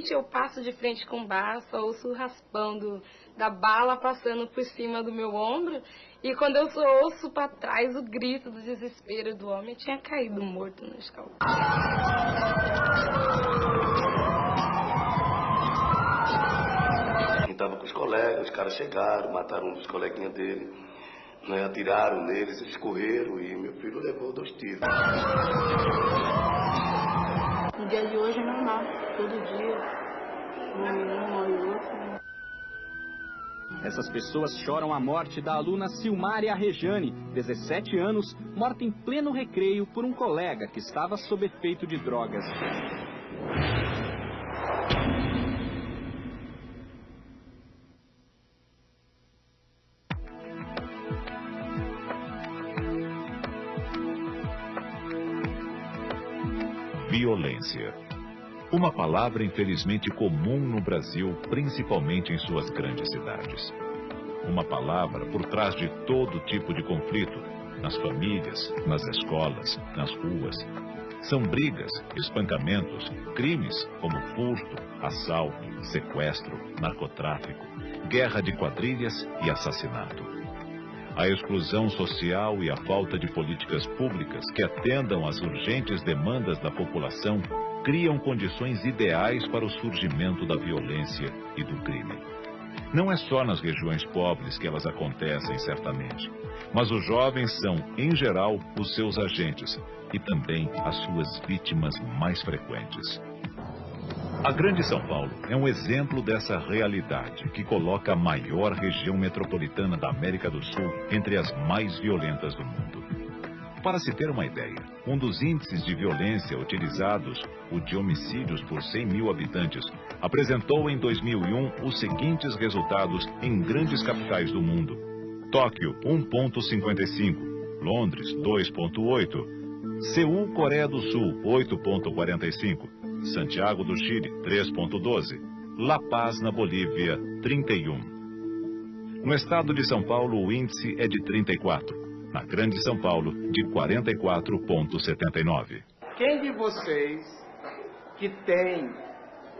frente, eu passo de frente com o bar, só ouço raspando da bala passando por cima do meu ombro. E quando eu só ouço para trás o grito do desespero do homem, tinha caído morto no escalão. Estava com os colegas, os caras chegaram, mataram um dos coleguinhas dele, né, atiraram neles, eles correram e meu filho levou 2 tiros. No dia de hoje é normal, todo dia, morre um, morre outro. Essas pessoas choram a morte da aluna Silmária Rejane, 17 anos, morta em pleno recreio por um colega que estava sob efeito de drogas. Violência. Uma palavra infelizmente comum no Brasil, principalmente em suas grandes cidades. Uma palavra por trás de todo tipo de conflito, nas famílias, nas escolas, nas ruas. São brigas, espancamentos, crimes como furto, assalto, sequestro, narcotráfico, guerra de quadrilhas e assassinato. A exclusão social e a falta de políticas públicas que atendam às urgentes demandas da população criam condições ideais para o surgimento da violência e do crime. Não é só nas regiões pobres que elas acontecem, certamente, mas os jovens são, em geral, os seus agentes e também as suas vítimas mais frequentes. A Grande São Paulo é um exemplo dessa realidade que coloca a maior região metropolitana da América do Sul entre as mais violentas do mundo. Para se ter uma ideia, um dos índices de violência utilizados, o de homicídios por 100 mil habitantes, apresentou em 2001 os seguintes resultados em grandes capitais do mundo: Tóquio, 1,55, Londres, 2,8, Seul, Coreia do Sul, 8,45, Santiago do Chile, 3,12. La Paz, na Bolívia, 31. No estado de São Paulo, o índice é de 34. Na Grande São Paulo, de 44,79. Quem de vocês que tem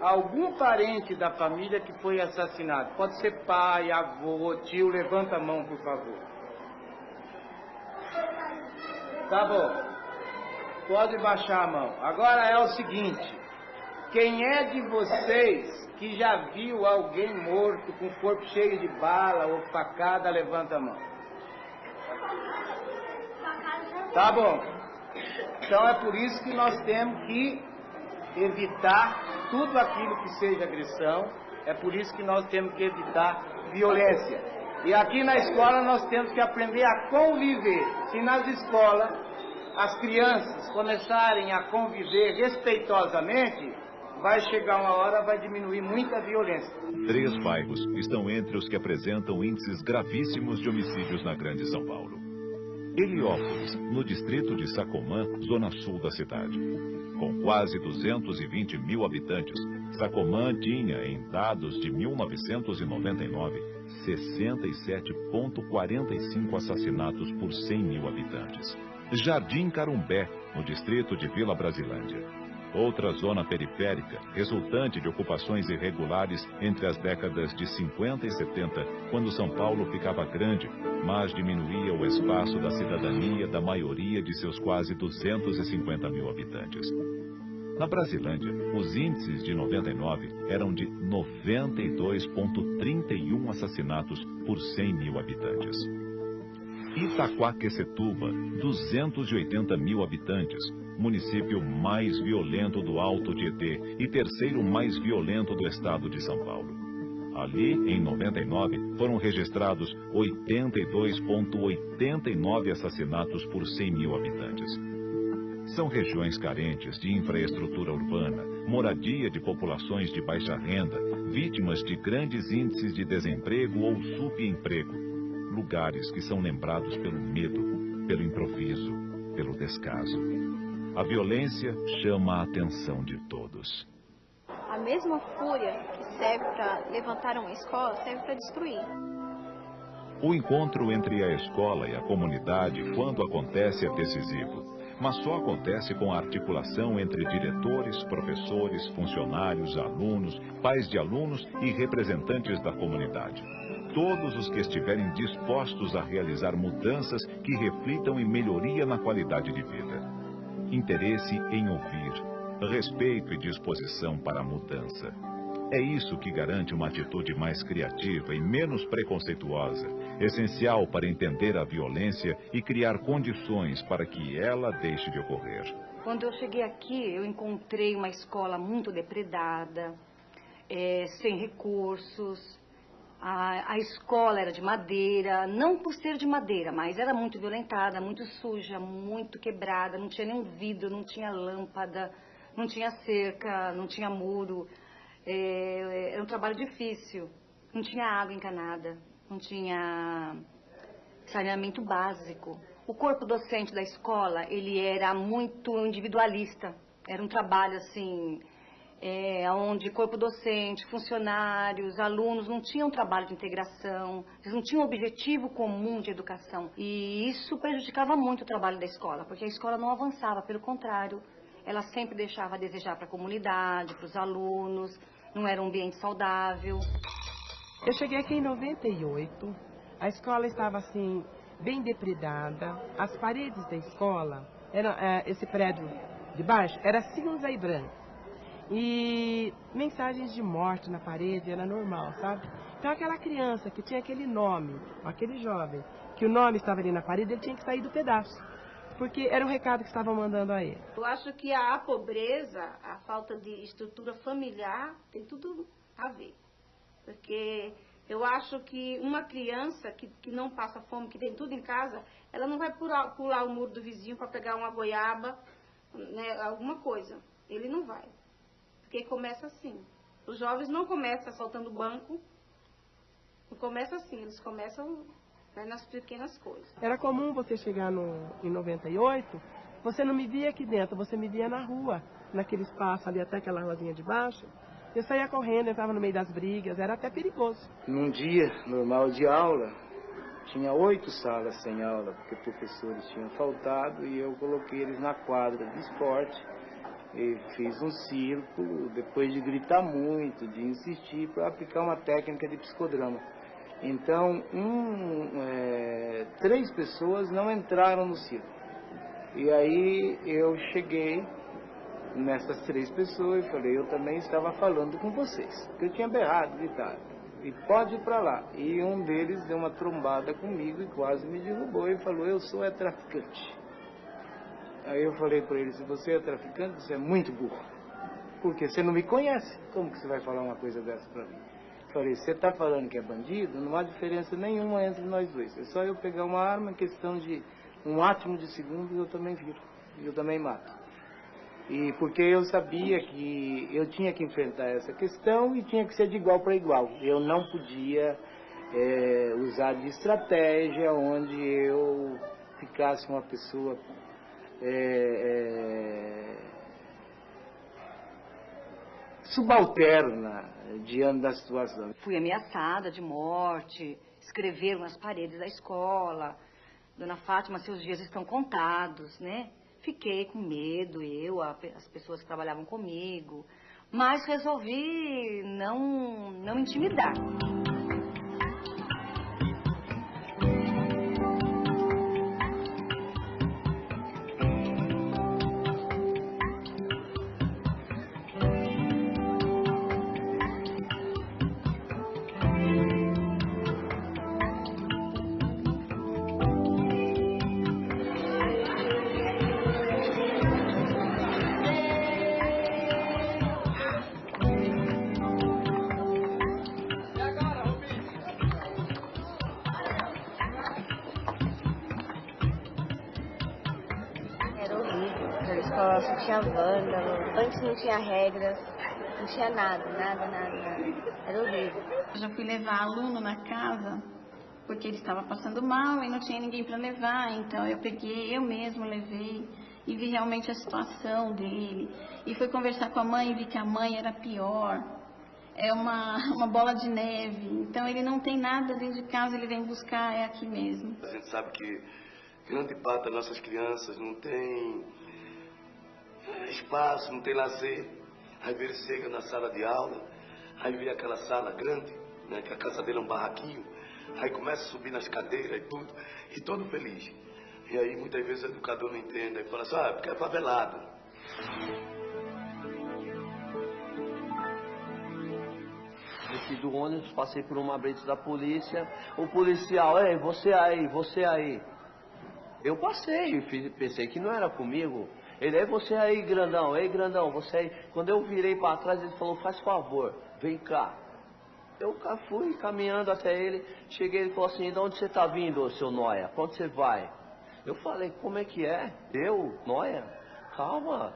algum parente da família que foi assassinado? Pode ser pai, avô, tio, levanta a mão, por favor. Tá bom. Pode baixar a mão. Agora é o seguinte. Quem é de vocês que já viu alguém morto com o corpo cheio de bala ou facada, levanta a mão. Tá bom. Então é por isso que nós temos que evitar tudo aquilo que seja agressão. É por isso que nós temos que evitar violência. E aqui na escola nós temos que aprender a conviver. Se nas escolas as crianças começarem a conviver respeitosamente, vai chegar uma hora, vai diminuir muita violência. 3 bairros estão entre os que apresentam índices gravíssimos de homicídios na Grande São Paulo. Heliópolis, no distrito de Sacomã, zona sul da cidade. Com quase 220 mil habitantes, Sacomã tinha, em dados de 1999, 67,45 assassinatos por 100 mil habitantes. Jardim Carumbé, no distrito de Vila Brasilândia. Outra zona periférica, resultante de ocupações irregulares entre as décadas de 50 e 70, quando São Paulo ficava grande, mas diminuía o espaço da cidadania da maioria de seus quase 250 mil habitantes. Na Brasilândia, os índices de 99 eram de 92,31 assassinatos por 100 mil habitantes. Itaquaquecetuba, 280 mil habitantes, município mais violento do Alto Tietê e terceiro mais violento do estado de São Paulo. Ali, em 99, foram registrados 82,89 assassinatos por 100 mil habitantes. São regiões carentes de infraestrutura urbana, moradia de populações de baixa renda, vítimas de grandes índices de desemprego ou subemprego. Lugares que são lembrados pelo medo, pelo improviso, pelo descaso. A violência chama a atenção de todos. A mesma fúria que serve para levantar uma escola serve para destruir. O encontro entre a escola e a comunidade, quando acontece, é decisivo. mas só acontece com a articulação entre diretores, professores, funcionários, alunos, pais de alunos e representantes da comunidade. Todos os que estiverem dispostos a realizar mudanças que reflitam em melhoria na qualidade de vida. Interesse em ouvir, respeito e disposição para a mudança. É isso que garante uma atitude mais criativa e menos preconceituosa, essencial para entender a violência e criar condições para que ela deixe de ocorrer. Quando eu cheguei aqui, eu encontrei uma escola muito depredada, sem recursos. A escola era de madeira, não por ser de madeira, mas era muito violentada, muito suja, muito quebrada, não tinha nenhum vidro, não tinha lâmpada, não tinha cerca, não tinha muro. Era um trabalho difícil, não tinha água encanada, não tinha saneamento básico. O corpo docente da escola, ele era muito individualista, era um trabalho assim, onde corpo docente, funcionários, alunos não tinham trabalho de integração, eles não tinham objetivo comum de educação. E isso prejudicava muito o trabalho da escola, porque a escola não avançava, pelo contrário, ela sempre deixava a desejar para a comunidade, para os alunos, não era um ambiente saudável. Eu cheguei aqui em 98, a escola estava assim, bem depredada, as paredes da escola, esse prédio de baixo, era cinza e branco. E mensagens de morte na parede era normal, sabe? Então aquela criança que tinha aquele nome, aquele jovem, que o nome estava ali na parede, ele tinha que sair do pedaço. Porque era o recado que estavam mandando a ele. Eu acho que a pobreza, a falta de estrutura familiar, tem tudo a ver. Porque eu acho que uma criança que não passa fome, que tem tudo em casa, ela não vai pular o muro do vizinho para pegar uma goiaba, né, alguma coisa. Ele não vai. Porque começa assim. Os jovens não começam assaltando banco, não começa assim, eles começam... nas pequenas coisas. Era comum você chegar em 98, você não me via aqui dentro, você me via na rua, naquele espaço ali, até aquela ruazinha de baixo. Eu saía correndo, entrava no meio das brigas, era até perigoso. Num dia normal de aula, tinha 8 salas sem aula, porque professores tinham faltado, e eu coloquei eles na quadra de esporte, e fiz um círculo, depois de gritar muito, de insistir, para aplicar uma técnica de psicodrama. Então, 3 pessoas não entraram no círculo. E aí eu cheguei nessas 3 pessoas e falei, eu também estava falando com vocês. Eu tinha berrado, gritado. E pode ir para lá. E um deles deu uma trombada comigo e quase me derrubou e falou, eu sou traficante. Aí eu falei para ele, se você é traficante, você é muito burro. Porque você não me conhece. Como que você vai falar uma coisa dessa para mim? Falei, você está falando que é bandido? Não há diferença nenhuma entre nós dois. É só eu pegar uma arma, em questão de um átimo de segundo, eu também viro. Eu também mato. E porque eu sabia que eu tinha que enfrentar essa questão e tinha que ser de igual para igual. Eu não podia usar de estratégia onde eu ficasse uma pessoa... subalterna diante da situação. Fui ameaçada de morte, escreveram nas paredes da escola, Dona Fátima, seus dias estão contados, né? Fiquei com medo, as pessoas que trabalhavam comigo, mas resolvi não intimidar. Só tinha vândalo, antes não tinha regras, não tinha nada. Era horrível. Eu já fui levar aluno na casa, porque ele estava passando mal e não tinha ninguém para levar, então eu mesmo levei e vi realmente a situação dele. E fui conversar com a mãe e vi que a mãe era pior. É uma bola de neve, então ele não tem nada dentro de casa, ele vem buscar, é aqui mesmo. A gente sabe que grande parte das nossas crianças não tem espaço, não tem lazer. Às vezes chega na sala de aula, aí vê aquela sala grande, né, que a casa dele é um barraquinho, aí começa a subir nas cadeiras e tudo, e todo feliz. E aí muitas vezes o educador não entende, aí fala assim, porque é favelado. Desci do ônibus, passei por uma blitz da polícia, o policial, ei, você aí. Eu passei, pensei que não era comigo. Ele, ei, você aí, grandão, você aí. Quando eu virei para trás, ele falou, faz favor, vem cá. Eu fui caminhando até ele, cheguei, ele falou assim, de onde você tá vindo, seu nóia? Pra onde você vai? Eu falei, como é que é? Eu, nóia? Calma,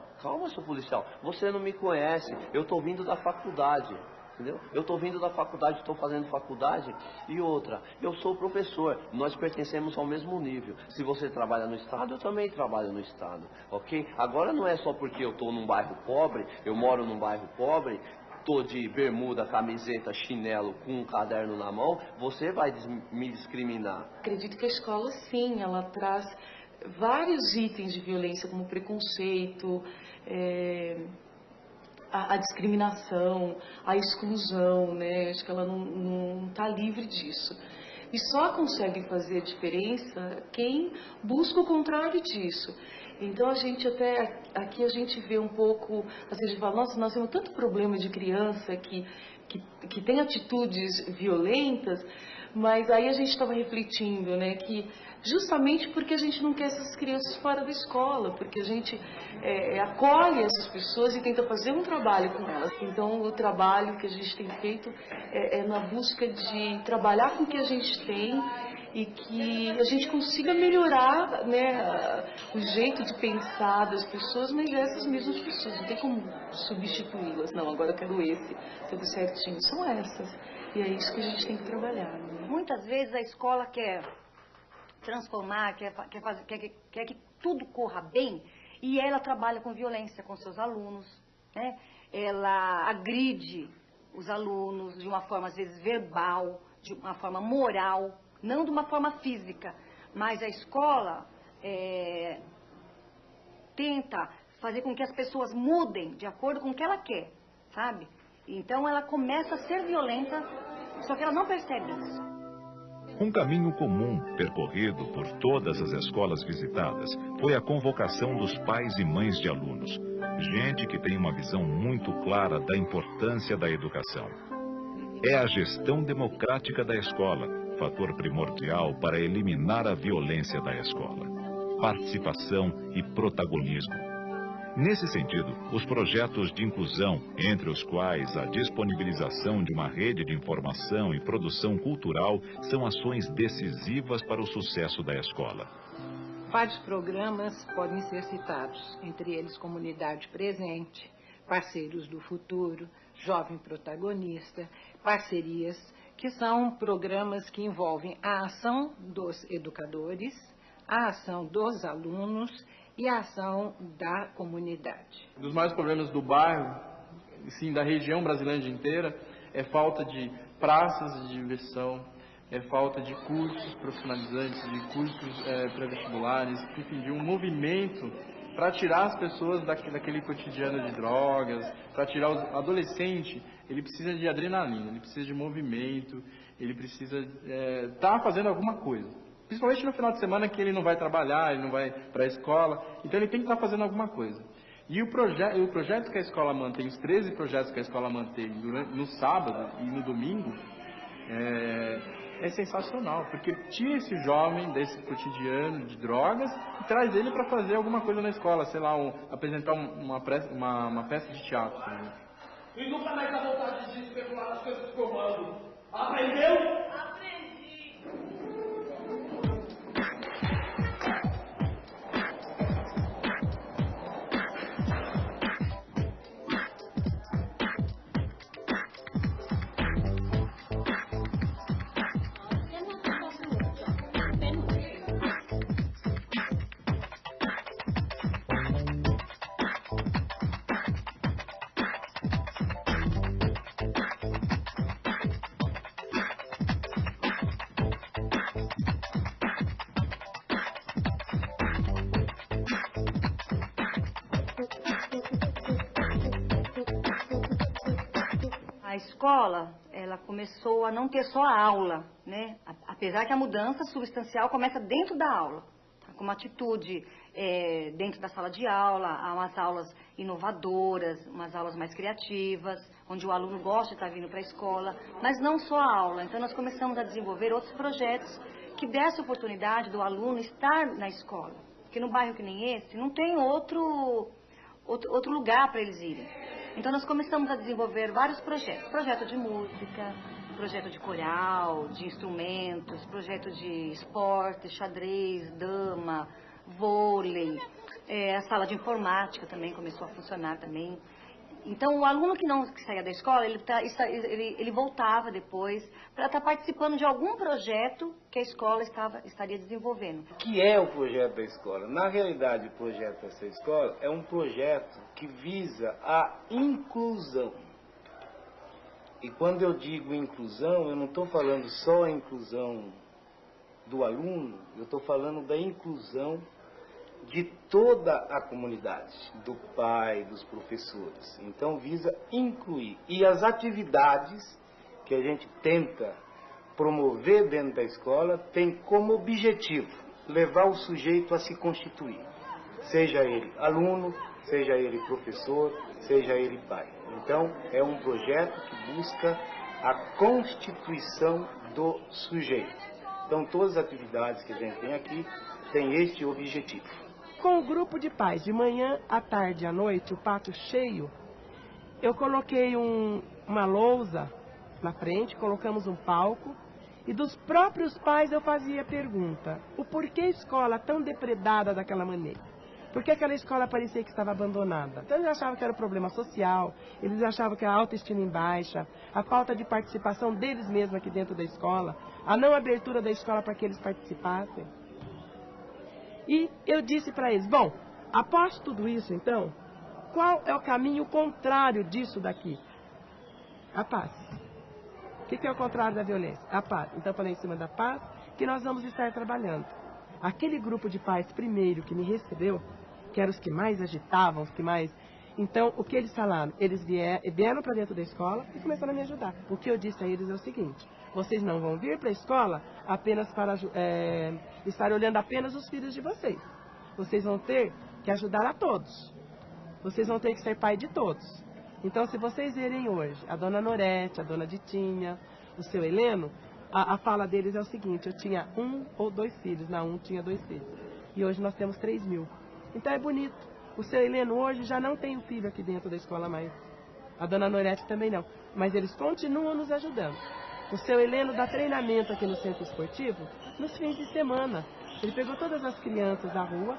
seu policial. Você não me conhece, eu tô vindo da faculdade. Entendeu? Eu estou vindo da faculdade, estou fazendo faculdade. E outra, eu sou professor, nós pertencemos ao mesmo nível. Se você trabalha no estado, eu também trabalho no estado, ok? Agora não é só porque eu estou num bairro pobre, eu moro num bairro pobre, estou de bermuda, camiseta, chinelo, com um caderno na mão, você vai me discriminar. Acredito que a escola, sim, ela traz vários itens de violência, como preconceito, a discriminação, a exclusão, né? Acho que ela não está livre disso. E só consegue fazer a diferença quem busca o contrário disso. Então a gente até, aqui a gente vê um pouco, às vezes fala, nossa, nós temos tanto problema de criança que tem atitudes violentas, mas aí a gente estava refletindo, né, que justamente porque a gente não quer essas crianças fora da escola, porque a gente acolhe essas pessoas e tenta fazer um trabalho com elas. Então o trabalho que a gente tem feito é na busca de trabalhar com o que a gente tem e que a gente consiga melhorar, né, o jeito de pensar das pessoas, mas essas mesmas pessoas, não tem como substituí-las. Não, agora eu quero esse, tudo certinho. São essas. E é isso que a gente tem que trabalhar. Né? Muitas vezes a escola quer transformar, quer que tudo corra bem, e ela trabalha com violência com seus alunos, né? Ela agride os alunos de uma forma, às vezes, verbal, de uma forma moral, não de uma forma física, mas a escola tenta fazer com que as pessoas mudem de acordo com o que ela quer, sabe? Então ela começa a ser violenta, só que ela não percebe isso. Um caminho comum percorrido por todas as escolas visitadas foi a convocação dos pais e mães de alunos, gente que tem uma visão muito clara da importância da educação. É a gestão democrática da escola, fator primordial para eliminar a violência da escola. Participação e protagonismo. Nesse sentido, os projetos de inclusão, entre os quais a disponibilização de uma rede de informação e produção cultural, são ações decisivas para o sucesso da escola. Vários programas podem ser citados, entre eles Comunidade Presente, Parceiros do Futuro, Jovem Protagonista, Parcerias, que são programas que envolvem a ação dos educadores, a ação dos alunos e a ação da comunidade. Um dos maiores problemas do bairro, sim, da região brasileira inteira, é falta de praças de diversão, é falta de cursos profissionalizantes, de cursos pré-vestibulares, enfim, de um movimento para tirar as pessoas daquele cotidiano de drogas, para tirar o adolescente. Ele precisa de adrenalina, ele precisa de movimento, ele precisa estar fazendo alguma coisa. Principalmente no final de semana que ele não vai trabalhar, ele não vai para a escola, então ele tem que estar fazendo alguma coisa. E o projeto que a escola mantém, os 13 projetos que a escola mantém no sábado e no domingo, é sensacional, porque tira esse jovem desse cotidiano de drogas e traz ele para fazer alguma coisa na escola, sei lá, apresentar uma peça de teatro. Né? E nunca mais dá vontade de especular nas coisas que eu mando. Aprendeu? a escola, ela começou a não ter só a aula, né? Apesar que a mudança substancial começa dentro da aula, tá? Com uma atitude dentro da sala de aula, há umas aulas inovadoras, umas aulas mais criativas, onde o aluno gosta de estar vindo para a escola, mas não só a aula. Então nós começamos a desenvolver outros projetos que dessem oportunidade do aluno estar na escola. Porque no bairro que nem esse, não tem outro lugar para eles irem. Então nós começamos a desenvolver vários projetos. Projeto de música, projeto de coral, de instrumentos, projeto de esporte, xadrez, dama, vôlei, a sala de informática também começou a funcionar também. Então o aluno que saía da escola, ele voltava depois para estar participando de algum projeto que a escola estaria desenvolvendo. O que é o projeto da escola? Na realidade, o projeto dessa escola é um projeto que visa a inclusão. E quando eu digo inclusão, eu não estou falando só a inclusão do aluno, eu estou falando da inclusão de toda a comunidade, do pai, dos professores. Então visa incluir. E as atividades que a gente tenta promover dentro da escola tem como objetivo levar o sujeito a se constituir. Seja ele aluno, seja ele professor, seja ele pai. Então é um projeto que busca a constituição do sujeito. Então todas as atividades que a gente tem aqui têm este objetivo. Com o grupo de pais, de manhã, à tarde e à noite, o pátio cheio, eu coloquei uma lousa na frente, colocamos um palco, e dos próprios pais eu fazia a pergunta: o porquê a escola tão depredada daquela maneira? Por que aquela escola parecia que estava abandonada? Então eles achavam que era problema social, eles achavam que a autoestima em baixa, a falta de participação deles mesmos aqui dentro da escola, a não abertura da escola para que eles participassem. E eu disse para eles: bom, após tudo isso, então, qual é o caminho contrário disso daqui? A paz. O que é o contrário da violência? A paz. Então eu falei em cima da paz que nós vamos estar trabalhando. Aquele grupo de pais primeiro que me recebeu, que eram os que mais agitavam, os que mais... Então, o que eles falaram? Eles vieram para dentro da escola e começaram a me ajudar. O que eu disse a eles é o seguinte: vocês não vão vir para a escola apenas para estar olhando apenas os filhos de vocês. Vocês vão ter que ajudar a todos. Vocês vão ter que ser pai de todos. Então, se vocês verem hoje a dona Norete, a dona Ditinha, o seu Heleno, a fala deles é o seguinte: eu tinha 1 ou 2 filhos, não, um tinha 2 filhos. E hoje nós temos 3.000. Então é bonito. O seu Heleno hoje já não tem um filho aqui dentro da escola mais. A dona Norete também não. Mas eles continuam nos ajudando. O seu Heleno dá treinamento aqui no centro esportivo nos fins de semana. Ele pegou todas as crianças da rua,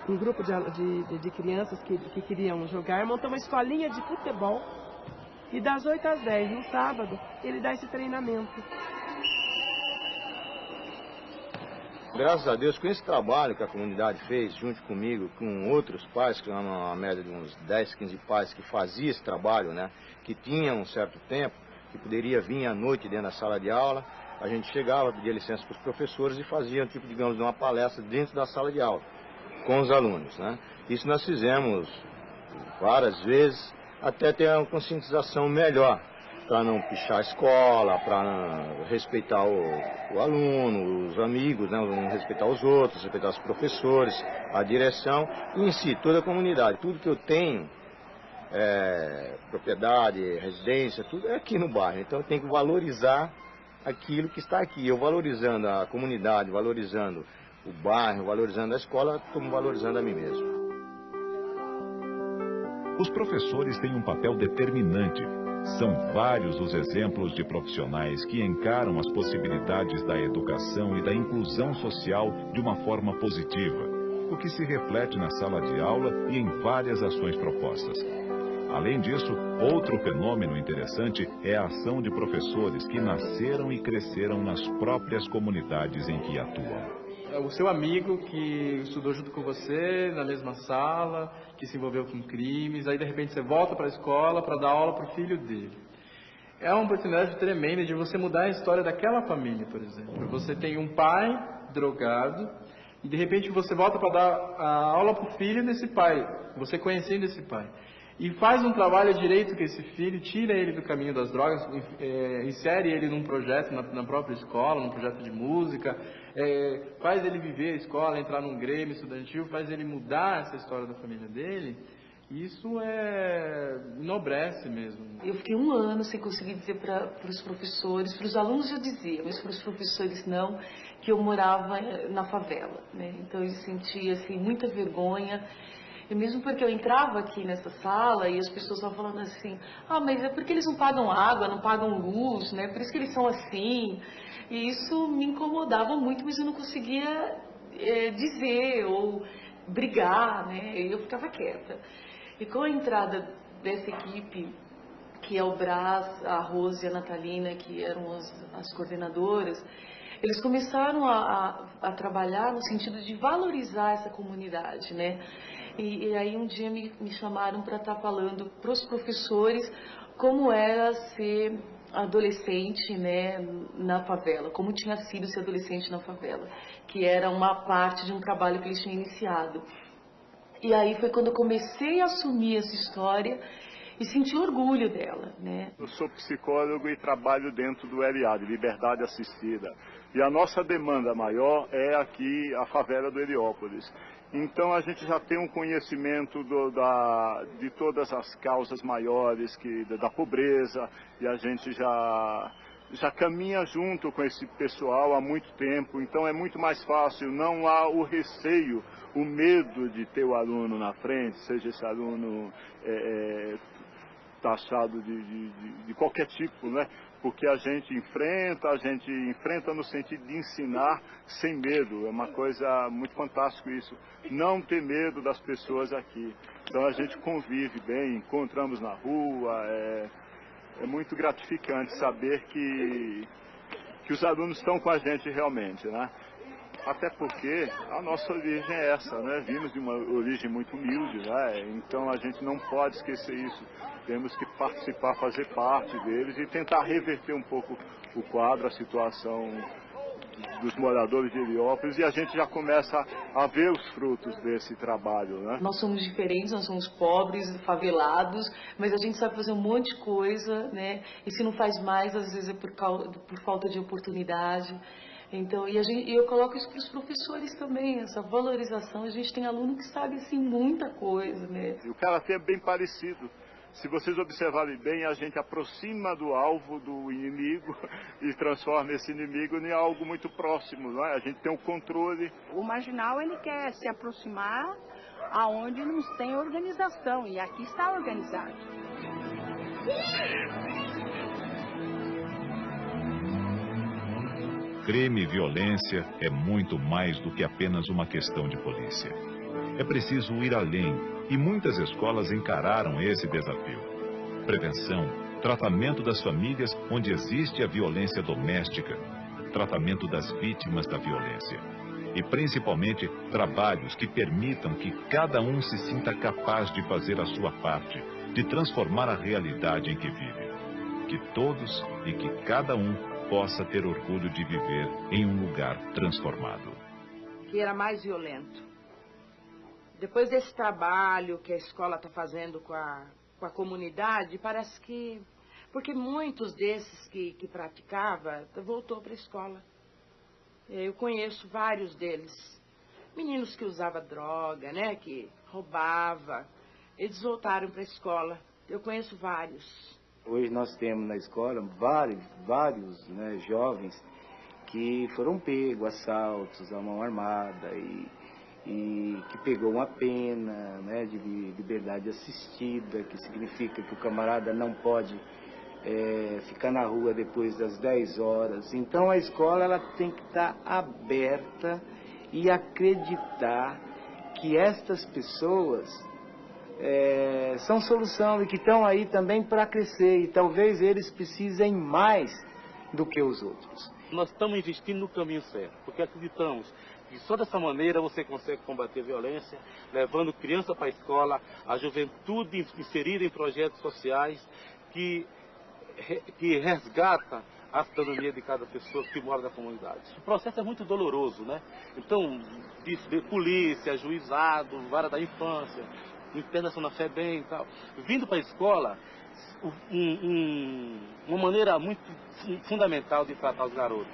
um grupo de crianças que queriam jogar, montou uma escolinha de futebol e das 8 às 10 no sábado ele dá esse treinamento. Graças a Deus, com esse trabalho que a comunidade fez, junto comigo, com outros pais, que eram uma média de uns 10, 15 pais que faziam esse trabalho, né, que tinham um certo tempo, que poderia vir à noite dentro da sala de aula, a gente chegava, pedia licença para os professores e fazia, tipo, digamos, uma palestra dentro da sala de aula, com os alunos, né. Isso nós fizemos várias vezes, até ter uma conscientização melhor, para não pichar a escola, para respeitar o aluno, os amigos, né, respeitar os outros, respeitar os professores, a direção e em si toda a comunidade. Tudo que eu tenho, propriedade, residência, tudo é aqui no bairro. Então eu tenho que valorizar aquilo que está aqui. Eu valorizando a comunidade, valorizando o bairro, valorizando a escola, estou valorizando a mim mesmo. Os professores têm um papel determinante. São vários os exemplos de profissionais que encaram as possibilidades da educação e da inclusão social de uma forma positiva, o que se reflete na sala de aula e em várias ações propostas. Além disso, outro fenômeno interessante é a ação de professores que nasceram e cresceram nas próprias comunidades em que atuam. O seu amigo que estudou junto com você, na mesma sala, que se envolveu com crimes, aí de repente você volta para a escola para dar aula para o filho dele. É uma oportunidade tremenda de você mudar a história daquela família, por exemplo. Você tem um pai drogado e de repente você volta para dar a aula para o filho desse pai, você conhecendo esse pai. e faz um trabalho direito com esse filho, tira ele do caminho das drogas, insere ele num projeto na própria escola, num projeto de música, faz ele viver a escola, entrar num grêmio estudantil, faz ele mudar essa história da família dele, isso enobrece mesmo. Eu fiquei 1 ano sem conseguir dizer para os professores, para os alunos eu dizia, mas para os professores não, que eu morava na favela, né? Então eu sentia assim, muita vergonha. E mesmo porque eu entrava aqui nessa sala e as pessoas estavam falando assim, mas é porque eles não pagam água, não pagam luz, né? Por isso que eles são assim. E isso me incomodava muito, mas eu não conseguia dizer ou brigar, né? E eu ficava quieta. E com a entrada dessa equipe, que é o Brás, a Rose e a Natalina, que eram as coordenadoras, eles começaram a trabalhar no sentido de valorizar essa comunidade, né? E aí um dia me chamaram para estar falando para os professores como era ser adolescente, né, na favela, como tinha sido ser adolescente na favela, que era uma parte de um trabalho que eles tinham iniciado. E aí foi quando eu comecei a assumir essa história e senti orgulho dela, né? Eu sou psicólogo e trabalho dentro do LA, de Liberdade Assistida. E a nossa demanda maior é aqui a favela do Heliópolis. Então a gente já tem um conhecimento de todas as causas maiores da pobreza, e a gente já caminha junto com esse pessoal há muito tempo, então é muito mais fácil, não há o receio, o medo de ter o aluno na frente, seja esse aluno taxado de qualquer tipo, né? Porque a gente enfrenta no sentido de ensinar sem medo. É uma coisa muito fantástica isso. Não ter medo das pessoas aqui. Então a gente convive bem, encontramos na rua. É muito gratificante saber que os alunos estão com a gente realmente, né? Até porque a nossa origem é essa, né? Vimos de uma origem muito humilde, né? Então a gente não pode esquecer isso. Temos que participar, fazer parte deles e tentar reverter um pouco o quadro, a situação dos moradores de Heliópolis, e a gente já começa a ver os frutos desse trabalho, né? Nós somos diferentes, nós somos pobres, favelados, mas a gente sabe fazer um monte de coisa, né? E se não faz mais, às vezes é por falta de oportunidade. Então, e eu coloco isso para os professores também, essa valorização. A gente tem aluno que sabe, assim, muita coisa, né? E o karatê é bem parecido. Se vocês observarem bem, a gente aproxima do alvo do inimigo e transforma esse inimigo em algo muito próximo, não é? A gente tem um controle. O marginal, ele quer se aproximar aonde não tem organização, e aqui está organizado. Crime e violência é muito mais do que apenas uma questão de polícia. É preciso ir além, e muitas escolas encararam esse desafio. Prevenção, tratamento das famílias onde existe a violência doméstica, tratamento das vítimas da violência. E principalmente trabalhos que permitam que cada um se sinta capaz de fazer a sua parte, de transformar a realidade em que vive. Que todos e que cada um possa ter orgulho de viver em um lugar transformado. Que era mais violento. Depois desse trabalho que a escola está fazendo com a comunidade, parece que... Porque muitos desses que praticava, voltou para a escola. Eu conheço vários deles. Meninos que usavam droga, né, que roubava. Eles voltaram para a escola. Eu conheço vários. Hoje nós temos na escola vários né, jovens que foram pegos, assaltos à mão armada e que pegou uma pena, né, de liberdade assistida, que significa que o camarada não pode ficar na rua depois das 10 horas. Então a escola ela tem que estar aberta e acreditar que estas pessoas são solução e que estão aí também para crescer, e talvez eles precisem mais do que os outros. Nós estamos investindo no caminho certo, porque acreditamos que só dessa maneira você consegue combater a violência, levando criança para a escola, a juventude inserida em projetos sociais que resgata a cidadania de cada pessoa que mora na comunidade. O processo é muito doloroso, né? Então, de polícia, juizado, vara da infância, internação na FEBEM e tal. Vindo para a escola, uma maneira muito fundamental de tratar os garotos,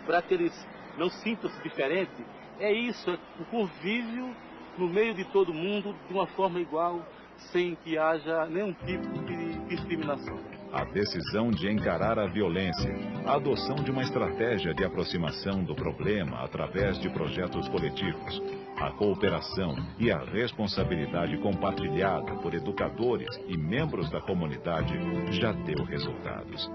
para que eles não sintam-se diferentes, é isso, é o convívio no meio de todo mundo, de uma forma igual, sem que haja nenhum tipo de discriminação. A decisão de encarar a violência, a adoção de uma estratégia de aproximação do problema através de projetos coletivos, a cooperação e a responsabilidade compartilhada por educadores e membros da comunidade já deu resultados.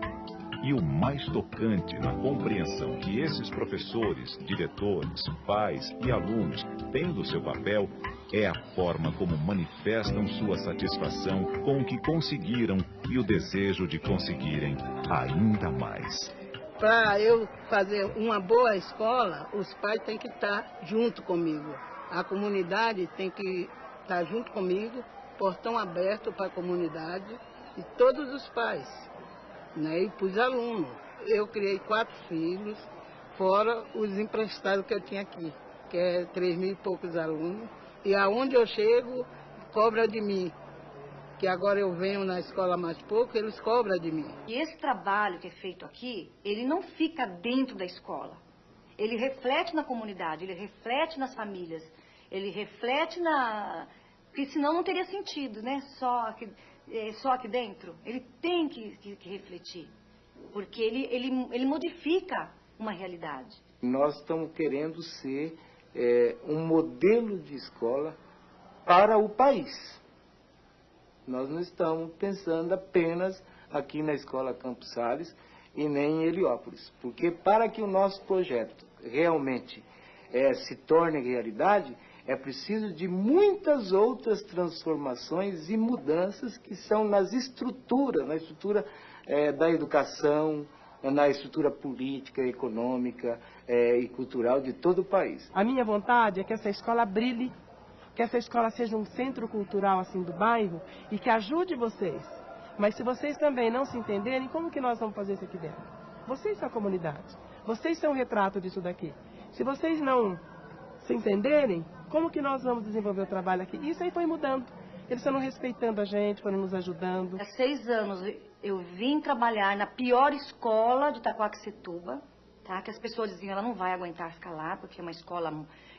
E o mais tocante na compreensão que esses professores, diretores, pais e alunos têm do seu papel é a forma como manifestam sua satisfação com o que conseguiram e o desejo de conseguirem ainda mais. Para eu fazer uma boa escola, os pais têm que estar junto comigo. A comunidade tem que estar junto comigo, portão aberto para a comunidade e todos os pais, né? E para os alunos. Eu criei 4 filhos, fora os emprestados que eu tinha aqui, que é 3.000 e poucos alunos. E aonde eu chego, cobra de mim. Que agora eu venho na escola mais pouco, eles cobram de mim. E esse trabalho que é feito aqui, ele não fica dentro da escola. Ele reflete na comunidade, ele reflete nas famílias, ele reflete na... Porque senão não teria sentido, né? Só aqui dentro. Ele tem que refletir, porque ele modifica uma realidade. Nós estamos querendo ser um modelo de escola para o país. Nós não estamos pensando apenas aqui na Escola Campos Sales e nem em Heliópolis, porque para que o nosso projeto realmente se torne realidade, é preciso de muitas outras transformações e mudanças que são nas estruturas, na estrutura da educação, na estrutura política, econômica e cultural de todo o país. A minha vontade é que essa escola brilhe, que essa escola seja um centro cultural assim do bairro e que ajude vocês. Mas se vocês também não se entenderem, como que nós vamos fazer isso aqui dentro? Vocês são a comunidade, vocês são o retrato disso daqui. Se vocês não se entenderem, como que nós vamos desenvolver o trabalho aqui? Isso aí foi mudando. Eles estão respeitando a gente, foram nos ajudando. Há 6 anos eu vim trabalhar na pior escola de Itaquaquecetuba, tá? Que as pessoas diziam, ela não vai aguentar ficar lá, porque é uma escola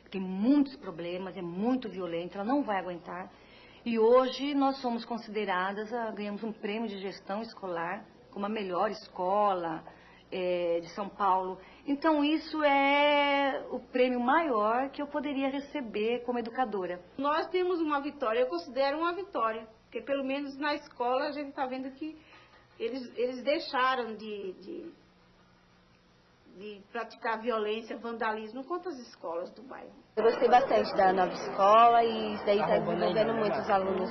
que tem muitos problemas, é muito violenta, ela não vai aguentar. E hoje nós somos consideradas, ganhamos um prêmio de gestão escolar como a melhor escola de São Paulo. Então isso é o prêmio maior que eu poderia receber como educadora. Nós temos uma vitória, eu considero uma vitória, porque pelo menos na escola a gente está vendo que eles deixaram de praticar violência, vandalismo contra as escolas do bairro. Eu gostei bastante da nova escola e isso daí está desenvolvendo muito os alunos.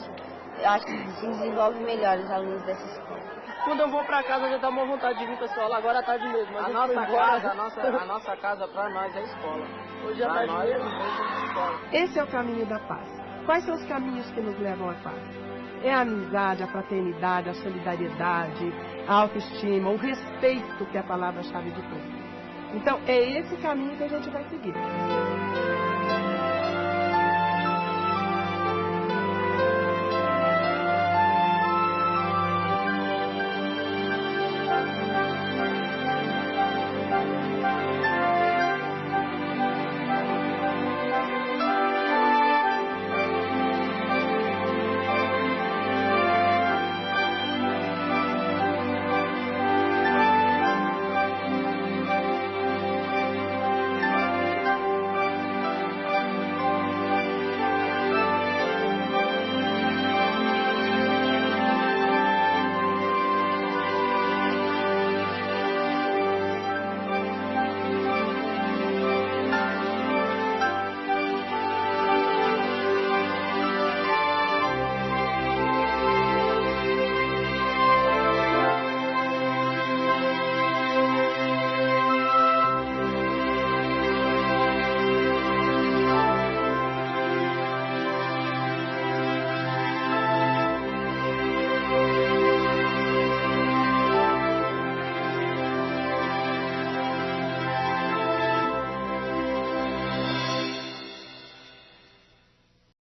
Eu acho que se desenvolve melhor os alunos dessa escola. Quando eu vou pra casa, já dá uma vontade de vir pra escola. Agora à tarde mesmo. Mas a nossa casa pra nós é escola. Hoje à tarde mesmo é escola. Esse é o caminho da paz. Quais são os caminhos que nos levam à paz? É a amizade, a fraternidade, a solidariedade, a autoestima, o respeito, que é a palavra-chave de tudo. Então, é esse caminho que a gente vai seguir.